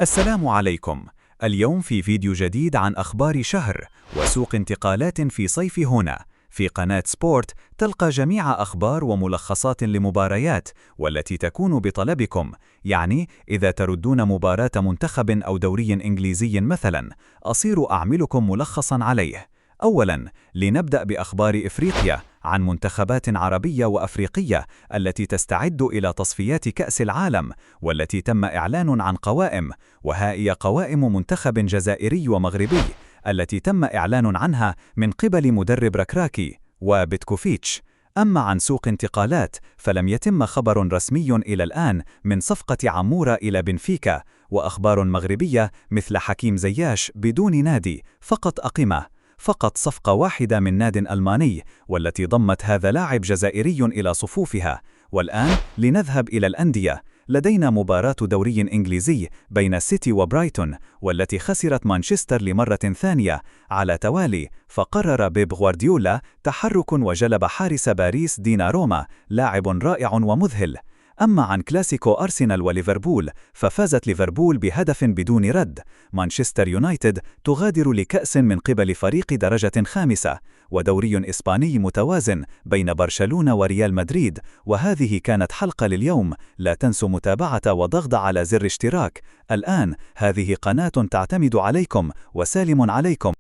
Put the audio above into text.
السلام عليكم. اليوم في فيديو جديد عن أخبار شهر وسوق انتقالات في صيف هنا. في قناة سبورت تلقى جميع أخبار وملخصات لمباريات والتي تكون بطلبكم، يعني إذا تردون مباراة منتخب أو دوري إنجليزي مثلا، أصير أعملكم ملخصا عليه. أولا، لنبدأ بأخبار إفريقيا عن منتخبات عربية وأفريقية التي تستعد إلى تصفيات كأس العالم، والتي تم إعلان عن قوائم، وها هي قوائم منتخب جزائري ومغربي التي تم إعلان عنها من قبل مدرب ركراكي وبيتكوفيتش. أما عن سوق انتقالات فلم يتم خبر رسمي إلى الآن من صفقة عمورة إلى بنفيكا، وأخبار مغربية مثل حكيم زياش بدون نادي، فقط أقمة، فقط صفقة واحدة من ناد ألماني والتي ضمت هذا لاعب جزائري إلى صفوفها. والآن لنذهب إلى الأندية. لدينا مباراة دوري إنجليزي بين سيتي وبرايتون، والتي خسرت مانشستر لمرة ثانية على توالي، فقرر بيب غوارديولا تحرك وجلب حارس باريس ديناروما، لاعب رائع ومذهل. أما عن كلاسيكو أرسنال وليفربول ففازت ليفربول بهدف بدون رد. مانشستر يونايتد تغادر لكأس من قبل فريق درجة خامسة، ودوري إسباني متوازن بين برشلونة وريال مدريد. وهذه كانت حلقة لليوم، لا تنسوا متابعة وضغط على زر اشتراك. الآن هذه قناة تعتمد عليكم، وسالم عليكم.